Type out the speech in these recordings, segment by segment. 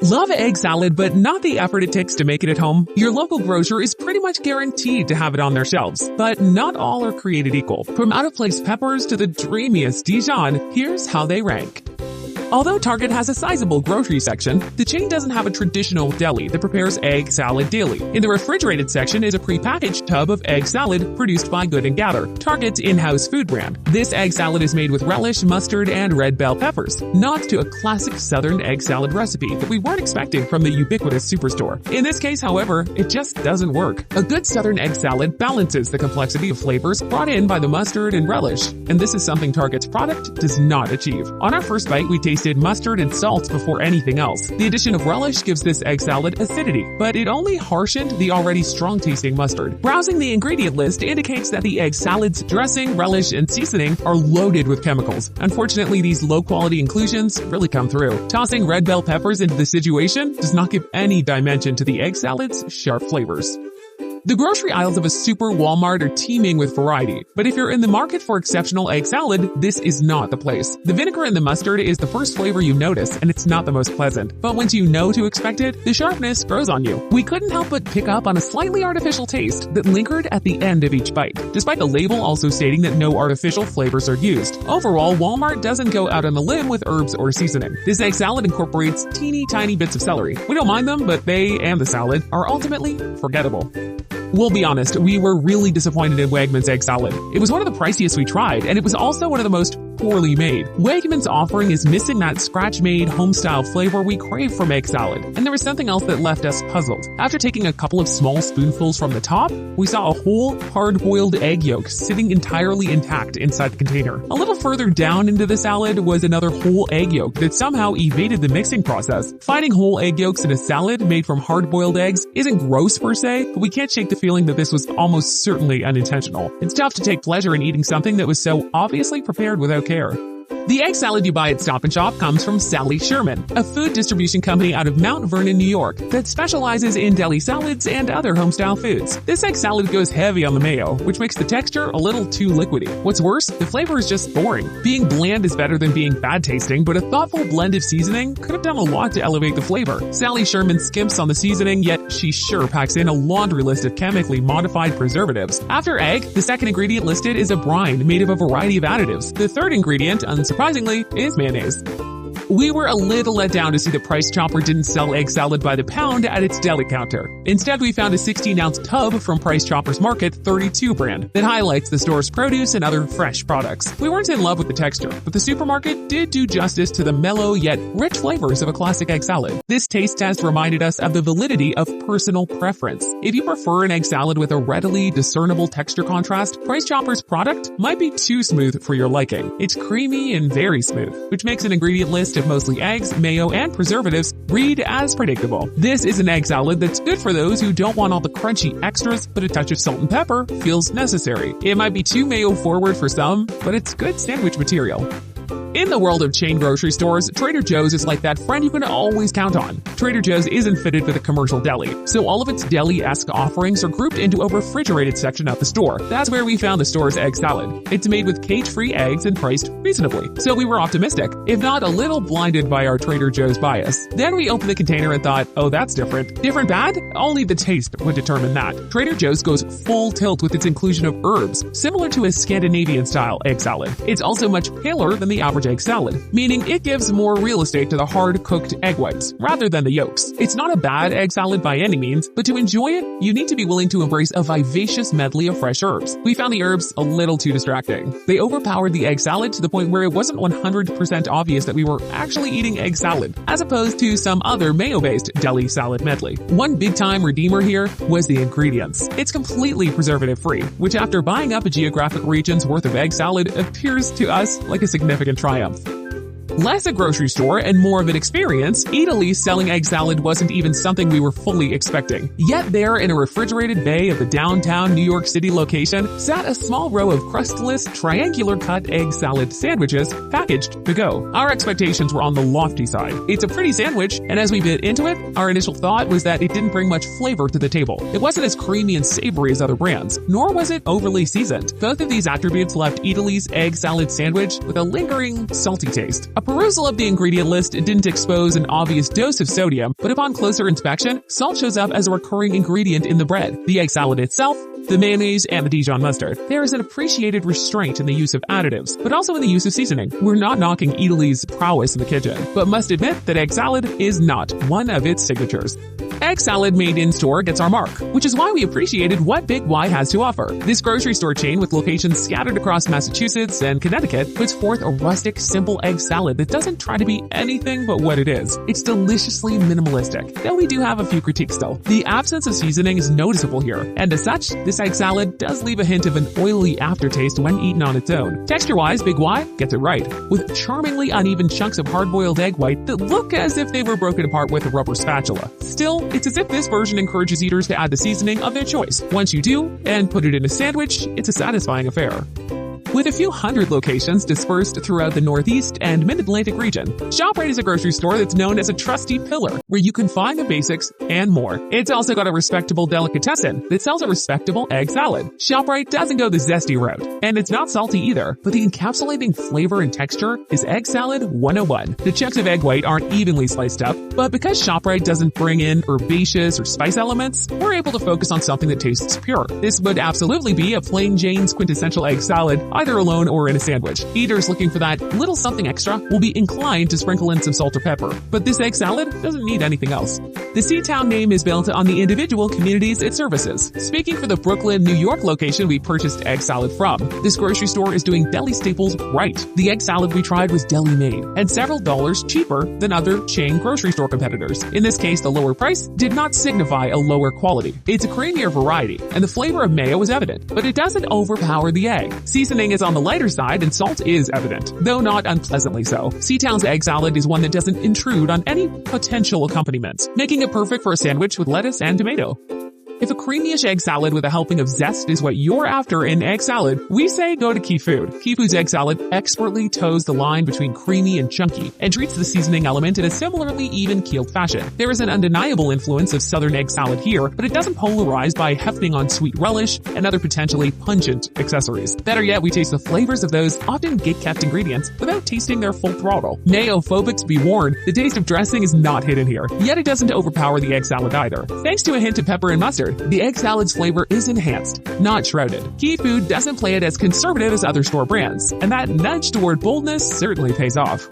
Love egg salad, but not the effort it takes to make it at home? Your local grocer is pretty much guaranteed to have it on their shelves, but not all are created equal. From out-of-place peppers to the dreamiest Dijon, here's how they rank. Although Target has a sizable grocery section, the chain doesn't have a traditional deli that prepares egg salad daily. In the refrigerated section is a prepackaged tub of egg salad produced by Good & Gather, Target's in-house food brand. This egg salad is made with relish, mustard, and red bell peppers, nods to a classic southern egg salad recipe that we weren't expecting from the ubiquitous superstore. In this case, however, it just doesn't work. A good southern egg salad balances the complexity of flavors brought in by the mustard and relish, and this is something Target's product does not achieve. On our first bite, we tasted mustard and salt before anything else. The addition of relish gives this egg salad acidity, but it only harshened the already strong-tasting mustard. Browsing the ingredient list indicates that the egg salad's dressing, relish, and seasoning are loaded with chemicals. Unfortunately, these low-quality inclusions really come through. Tossing red bell peppers into the situation does not give any dimension to the egg salad's sharp flavors. The grocery aisles of a super Walmart are teeming with variety, but if you're in the market for exceptional egg salad, this is not the place. The vinegar and the mustard is the first flavor you notice, and it's not the most pleasant. But once you know to expect it, the sharpness grows on you. We couldn't help but pick up on a slightly artificial taste that lingered at the end of each bite, despite the label also stating that no artificial flavors are used. Overall, Walmart doesn't go out on a limb with herbs or seasoning. This egg salad incorporates teeny tiny bits of celery. We don't mind them, but they and the salad are ultimately forgettable. We'll be honest, we were really disappointed in Wegmans egg salad. It was one of the priciest we tried, and it was also one of the most poorly made. Wegmans' offering is missing that scratch-made, home-style flavor we crave from egg salad, and there was something else that left us puzzled. After taking a couple of small spoonfuls from the top, we saw a whole, hard-boiled egg yolk sitting entirely intact inside the container. A little further down into the salad was another whole egg yolk that somehow evaded the mixing process. Finding whole egg yolks in a salad made from hard-boiled eggs isn't gross per se, but we can't shake the feeling that this was almost certainly unintentional. It's tough to take pleasure in eating something that was so obviously prepared without care. The egg salad you buy at Stop & Shop comes from Sally Sherman, a food distribution company out of Mount Vernon, New York, that specializes in deli salads and other home-style foods. This egg salad goes heavy on the mayo, which makes the texture a little too liquidy. What's worse, the flavor is just boring. Being bland is better than being bad tasting, but a thoughtful blend of seasoning could have done a lot to elevate the flavor. Sally Sherman skimps on the seasoning, yet she sure packs in a laundry list of chemically modified preservatives. After egg, the second ingredient listed is a brine made of a variety of additives. The third ingredient, unsurprisingly, is mayonnaise. We were a little let down to see the Price Chopper didn't sell egg salad by the pound at its deli counter. Instead, we found a 16-ounce tub from Price Chopper's Market 32 brand that highlights the store's produce and other fresh products. We weren't in love with the texture, but the supermarket did do justice to the mellow yet rich flavors of a classic egg salad. This taste test reminded us of the validity of personal preference. If you prefer an egg salad with a readily discernible texture contrast, Price Chopper's product might be too smooth for your liking. It's creamy and very smooth, which makes an ingredient list of mostly eggs, mayo, and preservatives read as predictable. This is an egg salad that's good for those who don't want all the crunchy extras, but a touch of salt and pepper feels necessary. It might be too mayo forward for some, but it's good sandwich material. In the world of chain grocery stores, Trader Joe's is like that friend you can always count on. Trader Joe's isn't fitted with a commercial deli, so all of its deli-esque offerings are grouped into a refrigerated section at the store. That's where we found the store's egg salad. It's made with cage-free eggs and priced reasonably, so we were optimistic, if not a little blinded by our Trader Joe's bias. Then we opened the container and thought, oh, that's different. Different bad? Only the taste would determine that. Trader Joe's goes full tilt with its inclusion of herbs, similar to a Scandinavian-style egg salad. It's also much paler than the average egg salad, meaning it gives more real estate to the hard-cooked egg whites rather than the yolks. It's not a bad egg salad by any means, but to enjoy it, you need to be willing to embrace a vivacious medley of fresh herbs. We found the herbs a little too distracting. They overpowered the egg salad to the point where it wasn't 100% obvious that we were actually eating egg salad, as opposed to some other mayo-based deli salad medley. One big-time redeemer here was the ingredients. It's completely preservative-free, which after buying up a geographic region's worth of egg salad appears to us like a significant triumph. Less a grocery store and more of an experience, Eataly selling egg salad wasn't even something we were fully expecting. Yet there, in a refrigerated bay of the downtown New York City location, sat a small row of crustless, triangular-cut egg salad sandwiches packaged to go. Our expectations were on the lofty side. It's a pretty sandwich, and as we bit into it, our initial thought was that it didn't bring much flavor to the table. It wasn't as creamy and savory as other brands, nor was it overly seasoned. Both of these attributes left Eataly's egg salad sandwich with a lingering, salty taste. perusal of the ingredient list didn't expose an obvious dose of sodium, but upon closer inspection, salt shows up as a recurring ingredient in the bread, the egg salad itself, the mayonnaise, and the Dijon mustard. There is an appreciated restraint in the use of additives, but also in the use of seasoning. We're not knocking Eataly's prowess in the kitchen, but must admit that egg salad is not one of its signatures. Egg salad made in-store gets our mark, which is why we appreciated what Big Y has to offer. This grocery store chain with locations scattered across Massachusetts and Connecticut puts forth a rustic, simple egg salad that doesn't try to be anything but what it is. It's deliciously minimalistic, though we do have a few critiques still. The absence of seasoning is noticeable here, and as such, this egg salad does leave a hint of an oily aftertaste when eaten on its own. Texture-wise, Big Y gets it right, with charmingly uneven chunks of hard-boiled egg white that look as if they were broken apart with a rubber spatula. Still, it's as if this version encourages eaters to add the seasoning of their choice. Once you do, and put it in a sandwich, it's a satisfying affair. With a few hundred locations dispersed throughout the Northeast and Mid-Atlantic region, ShopRite is a grocery store that's known as a trusty pillar, where you can find the basics and more. It's also got a respectable delicatessen that sells a respectable egg salad. ShopRite doesn't go the zesty route, and it's not salty either, but the encapsulating flavor and texture is egg salad 101. The chunks of egg white aren't evenly sliced up, but because ShopRite doesn't bring in herbaceous or spice elements, we're able to focus on something that tastes pure. This would absolutely be a plain Jane's quintessential egg salad, either alone or in a sandwich. Eaters looking for that little something extra will be inclined to sprinkle in some salt or pepper, but this egg salad doesn't need anything else. The CTown name is built on the individual communities it services. Speaking for the Brooklyn, New York location we purchased egg salad from, this grocery store is doing deli staples right. The egg salad we tried was deli made and several dollars cheaper than other chain grocery store competitors. In this case, the lower price did not signify a lower quality. It's a creamier variety, and the flavor of mayo is evident, but it doesn't overpower the egg. Seasoning is on the lighter side and salt is evident, though not unpleasantly so. CTown's egg salad is one that doesn't intrude on any potential accompaniments, making it perfect for a sandwich with lettuce and tomato. If a creamy-ish egg salad with a helping of zest is what you're after in egg salad, we say go to Key Food. Key Food's egg salad expertly toes the line between creamy and chunky and treats the seasoning element in a similarly even-keeled fashion. There is an undeniable influence of southern egg salad here, but it doesn't polarize by hefting on sweet relish and other potentially pungent accessories. Better yet, we taste the flavors of those often gate-kept ingredients without tasting their full throttle. Mayo-phobics be warned, the taste of dressing is not hidden here, yet it doesn't overpower the egg salad either. Thanks to a hint of pepper and mustard, the egg salad's flavor is enhanced, not shrouded. Key Food doesn't play it as conservative as other store brands, and that nudge toward boldness certainly pays off.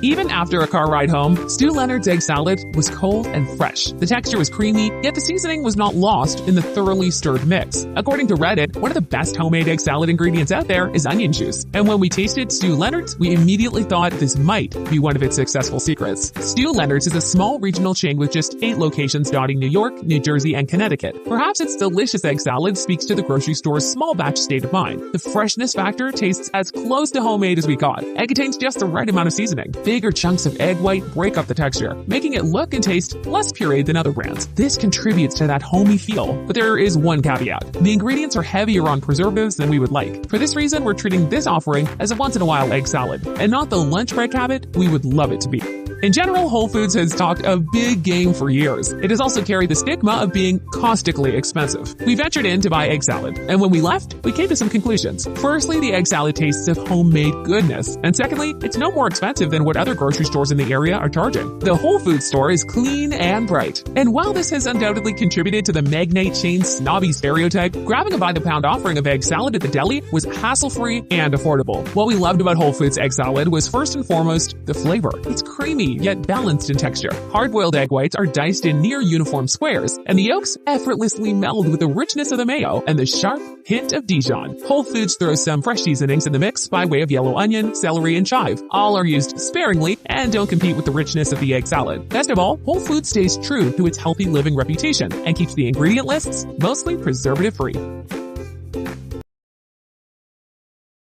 Even after a car ride home, Leonard's egg salad was cold and fresh. The texture was creamy, yet the seasoning was not lost in the thoroughly stirred mix. According to Reddit, one of the best homemade egg salad ingredients out there is onion juice. And when we tasted Leonard's, we immediately thought this might be one of its successful secrets. Leonard's is a small regional chain with just 8 locations dotting New York, New Jersey, and Connecticut. Perhaps its delicious egg salad speaks to the grocery store's small batch state of mind. The freshness factor tastes as close to homemade as we got, and contains just the right amount of seasoning. Bigger chunks of egg white break up the texture, making it look and taste less pureed than other brands. This contributes to that homey feel, but there is one caveat. The ingredients are heavier on preservatives than we would like. For this reason, we're treating this offering as a once-in-a-while egg salad, and not the lunch break habit we would love it to be. In general, Whole Foods has talked a big game for years. It has also carried the stigma of being caustically expensive. We ventured in to buy egg salad, and when we left, we came to some conclusions. Firstly, the egg salad tastes of homemade goodness, and secondly, it's no more expensive than what other grocery stores in the area are charging. The Whole Foods store is clean and bright, and while this has undoubtedly contributed to the magnate chain's snobby stereotype, grabbing a by-the-pound offering of egg salad at the deli was hassle-free and affordable. What we loved about Whole Foods egg salad was first and foremost the flavor. It's creamy yet balanced in texture. Hard-boiled egg whites are diced in near uniform squares, and the yolks effortlessly meld with the richness of the mayo and the sharp hint of Dijon. Whole Foods throws some fresh seasonings in the mix by way of yellow onion, celery, and chive. All are used sparingly and don't compete with the richness of the egg salad. Best of all, Whole Foods stays true to its healthy living reputation and keeps the ingredient lists mostly preservative-free.